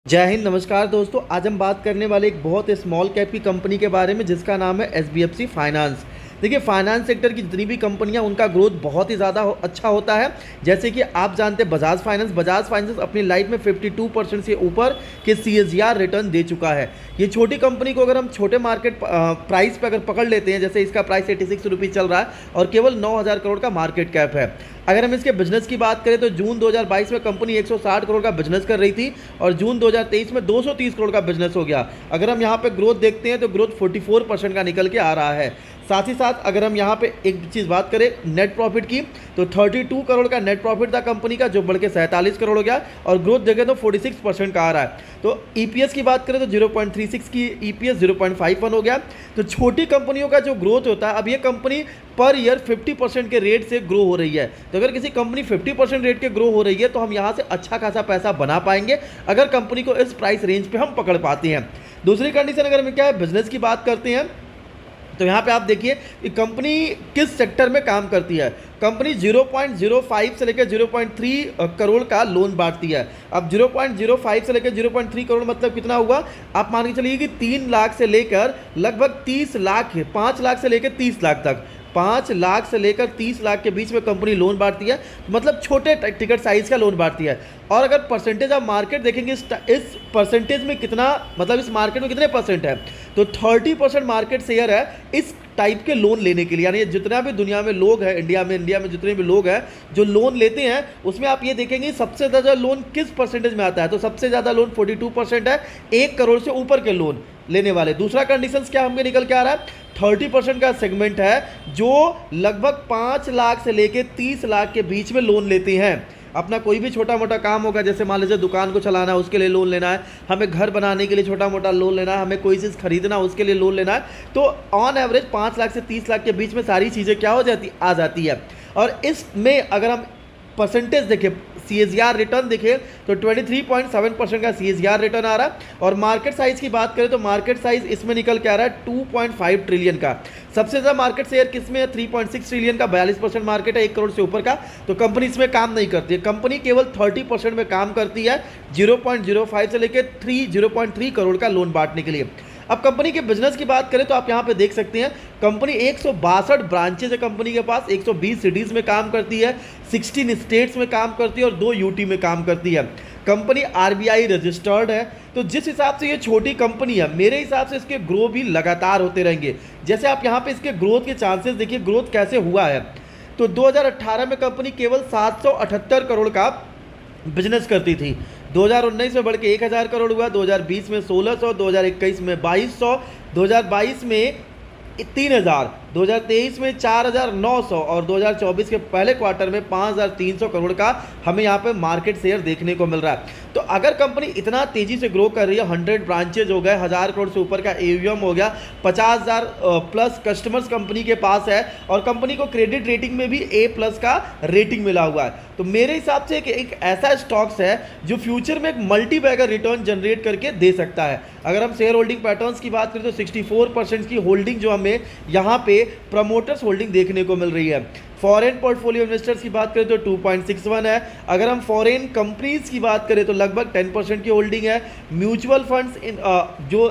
जय हिंद। नमस्कार दोस्तों, आज हम बात करने वाले एक बहुत स्मॉल कैप की कंपनी के बारे में जिसका नाम है एसबीएफसी फाइनेंस। देखिए, फाइनेंस सेक्टर की जितनी भी कंपनियां उनका ग्रोथ बहुत ही ज़्यादा अच्छा होता है। जैसे कि आप जानते हैं बजाज फाइनेंस अपनी लाइफ में 52% से ऊपर के सीएजीआर रिटर्न दे चुका है। ये छोटी कंपनी को अगर हम छोटे मार्केट प्राइस पे अगर पकड़ लेते हैं, जैसे इसका प्राइस 86 रुपीज़ चल रहा है और केवल 9,000 करोड़ का मार्केट कैप है। अगर हम इसके बिजनेस की बात करें तो जून 2022 में कंपनी 160 करोड़ का बिजनेस कर रही थी और जून 2023 में 230 करोड़ का बिजनेस हो गया। अगर हम यहाँ पे ग्रोथ देखते हैं तो ग्रोथ 44% का निकल के आ रहा है। साथ ही साथ अगर हम यहाँ पे एक चीज़ बात करें नेट प्रॉफिट की, तो 32 करोड़ का नेट प्रॉफिट था कंपनी का, जो बढ़ के 47 करोड़ हो गया और ग्रोथ देखें तो 46% का आ रहा है। तो ईपीएस की बात करें तो 0.36 की ईपीएस 0.51 हो गया। तो छोटी कंपनियों का जो ग्रोथ होता है, अब ये कंपनी पर ईयर 50% के रेट से ग्रो हो रही है। तो अगर किसी कंपनी 50% रेट के ग्रो हो रही है तो हम यहाँ से अच्छा खासा पैसा बना पाएंगे अगर कंपनी को इस प्राइस रेंज पे हम पकड़ पाते हैं। दूसरी कंडीशन अगर हम क्या है बिजनेस की बात करते हैं तो यहाँ पे आप देखिए कि कंपनी किस सेक्टर में काम करती है। कंपनी 0.05 से लेकर 0.3 करोड़ का लोन बांटती है। अब 0.05 से लेकर 0.3 करोड़ मतलब कितना हुआ, आप मान के चलिए कि 3 लाख से लेकर लगभग 30 लाख है, 5 लाख से लेकर 30 लाख तक, 5 लाख से लेकर 30 लाख के बीच में कंपनी लोन बांटती है। मतलब छोटे टिकट साइज का लोन बांटती है। और अगर परसेंटेज ऑफ मार्केट देखेंगे इस परसेंटेज में कितना, मतलब इस मार्केट में कितने परसेंट है, तो 30% मार्केट शेयर है इस टाइप के लोन लेने के लिए। यानी जितना भी दुनिया में लोग हैं, इंडिया में जितने भी लोग हैं जो लोन लेते हैं, उसमें आप ये देखेंगे सबसे ज़्यादा लोन किस परसेंटेज में आता है। तो सबसे ज़्यादा लोन 42% है, 1 करोड़ से ऊपर के लोन लेने वाले। दूसरा कंडीशन क्या हमें निकल के आ रहा है, 30% का सेगमेंट है जो लगभग 5 लाख से लेकर 30 लाख के बीच में लोन लेते हैं। अपना कोई भी छोटा मोटा काम होगा, जैसे मान लीजिए दुकान को चलाना है उसके लिए लोन लेना है, हमें घर बनाने के लिए छोटा मोटा लोन लेना है, हमें कोई चीज़ खरीदना है उसके लिए लोन लेना है, तो ऑन एवरेज 5 लाख से 30 लाख के बीच में सारी चीज़ें क्या हो जाती आ जाती है। और इसमें अगर हम परसेंटेज देखें, सीएजीआर रिटर्न देखें तो 23.7% का सीएजीआर रिटर्न आ रहा है। और मार्केट साइज की बात करें तो मार्केट साइज इसमें निकल के आ रहा है 2.5 ट्रिलियन का। सबसे ज़्यादा मार्केट शेयर किसमें है, 3.6 ट्रिलियन का, 42% मार्केट है 1 करोड़ से ऊपर का। तो कंपनी इसमें काम नहीं करती है, कंपनी केवल 30% में काम करती है 0.05 से लेकर 0.3 करोड़ का लोन बांटने के लिए। अब कंपनी के बिजनेस की बात करें तो आप यहाँ पे देख सकते हैं कंपनी 162 ब्रांचेज है कंपनी के पास, 120 सिटीज़ में काम करती है, 16 स्टेट्स में काम करती है और 2 यूटी में काम करती है। कंपनी आरबीआई रजिस्टर्ड है। तो जिस हिसाब से ये छोटी कंपनी है, मेरे हिसाब से इसके ग्रो भी लगातार होते रहेंगे। जैसे आप यहाँ पे इसके ग्रोथ के चांसेस देखिए, ग्रोथ कैसे हुआ है। तो 2018 में कंपनी केवल 778 करोड़ का बिजनेस करती थी, 2019 में बढ़ के 1000 करोड़ हुआ, 2020 में 1600, 2021 में 2200, 2022 में 3000, 2023 में 4900 और 2024 के पहले क्वार्टर में 5300 करोड़ का हमें यहाँ पे मार्केट शेयर देखने को मिल रहा है। तो अगर कंपनी इतना तेजी से ग्रो कर रही है, 100 ब्रांचेज हो गए, 1000 करोड़ से ऊपर का एयूएम हो गया, 50,000 प्लस कस्टमर्स कंपनी के पास है और कंपनी को क्रेडिट रेटिंग में भी A+ का रेटिंग मिला हुआ है, तो मेरे हिसाब से एक ऐसा स्टॉक्स है जो फ्यूचर में एक मल्टी बैगर रिटर्न जनरेट करके दे सकता है। अगर हम शेयर होल्डिंग पैटर्न्स की बात करें तो 64% की होल्डिंग जो हमें यहाँ पे प्रमोटर्स होल्डिंग देखने को मिल रही है। फॉरेन पोर्टफोलियो इन्वेस्टर्स की बात करें तो 2.61 है। अगर हम फॉरेन कंपनीज की बात करें तो लगभग 10% की होल्डिंग है। म्यूचुअल फंड्स जो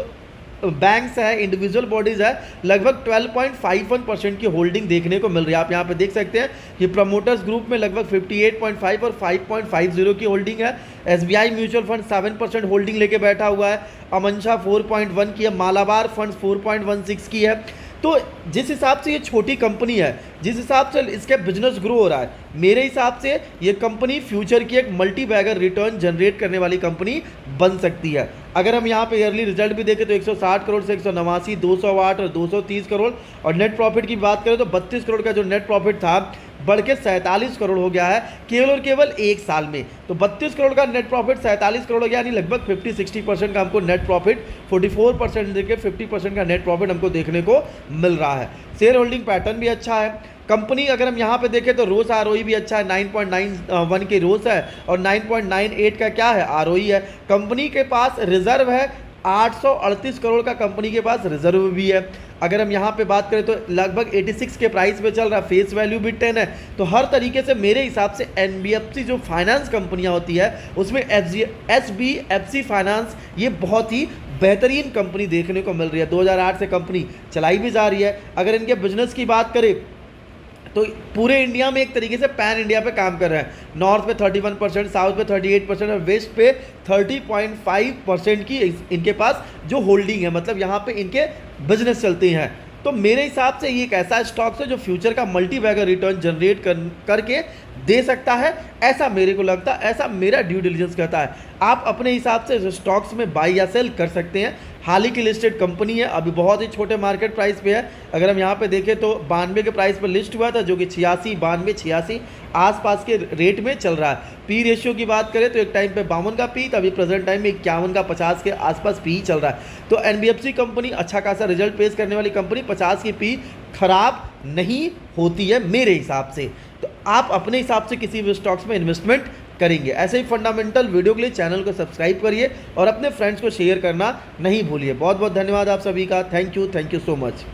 बैंक्स है, इंडिविजुअल बॉडीज़ है, लगभग 12.51% की होल्डिंग देखने को मिल रही है। आप यहाँ पे देख सकते हैं कि प्रमोटर्स ग्रुप में लगभग 58.5 और 5.50 की होल्डिंग है। एसबीआई म्यूचुअल फंड 7% होल्डिंग लेके बैठा हुआ है। अमंशा 4.1 की है, मालाबार फंड्स 4.16 की है। तो जिस हिसाब से ये छोटी कंपनी है, जिस हिसाब से इसके बिजनेस ग्रो हो रहा है, मेरे हिसाब से ये कंपनी फ्यूचर की एक मल्टी बैगर रिटर्न जनरेट करने वाली कंपनी बन सकती है। अगर हम यहाँ पे ईयरली रिजल्ट भी देखें तो 160 करोड़ से 189, 208 और 230 करोड़, और नेट प्रॉफिट की बात करें तो 32 करोड़ का जो नेट प्रॉफिट था बढ़ के 47 करोड़ हो गया है केवल और केवल 1 साल में। तो 32 करोड़ का नेट प्रॉफिट 47 करोड़ हो गया, यानी लगभग 50-60% का हमको नेट प्रॉफिट, 44% देके 50% का नेट प्रॉफिट हमको देखने को मिल रहा है। शेयर होल्डिंग पैटर्न भी अच्छा है। कंपनी अगर हम यहाँ पे देखें तो रोज आरओई भी अच्छा है, 9.91 की रोज है और 9.98 का क्या है आरओई है। कंपनी के पास रिजर्व है 838 करोड़ का कंपनी के पास रिजर्व भी है। अगर हम यहाँ पे बात करें तो लगभग 86 के प्राइस पे चल रहा है, फेस वैल्यू भी 10 है। तो हर तरीके से मेरे हिसाब से एनबीएफसी जो फाइनेंस कंपनियाँ होती है उसमें एसबीएफसी फाइनेंस ये बहुत ही बेहतरीन कंपनी देखने को मिल रही है। 2008 से कंपनी चलाई भी जा रही है। अगर इनके बिजनेस की बात करें तो पूरे इंडिया में एक तरीके से पैन इंडिया पे काम कर रहे हैं। नॉर्थ पे 31%, साउथ पे 38% और वेस्ट पे 30.5% की इनके पास जो होल्डिंग है, मतलब यहाँ पे इनके बिजनेस चलते हैं। तो मेरे हिसाब से ये एक ऐसा स्टॉक्स है जो फ्यूचर का मल्टी बैगर रिटर्न जनरेट करके दे सकता है, ऐसा मेरे को लगता है, ऐसा मेरा ड्यू डिलिजेंस कहता है। आप अपने हिसाब से स्टॉक्स में बाई या सेल कर सकते हैं। हाल ही की लिस्टेड कंपनी है, अभी बहुत ही छोटे मार्केट प्राइस पे है। अगर हम यहाँ पे देखें तो 92 के प्राइस पर लिस्ट हुआ था, जो कि 86, 92, 86 आसपास के रेट में चल रहा है। पी रेशियो की बात करें तो एक टाइम पे 52 का पी, अभी प्रेजेंट टाइम में 51 का 50 के आसपास पी चल रहा है। तो एनबीएफसी कंपनी अच्छा खासा रिजल्ट पेश करने वाली कंपनी, 50 की पी खराब नहीं होती है मेरे हिसाब से। तो आप अपने हिसाब से किसी भी स्टॉक्स में इन्वेस्टमेंट करेंगे। ऐसे ही फंडामेंटल वीडियो के लिए चैनल को सब्सक्राइब करिए और अपने फ्रेंड्स को शेयर करना नहीं भूलिए। बहुत बहुत धन्यवाद आप सभी का। Thank you so much.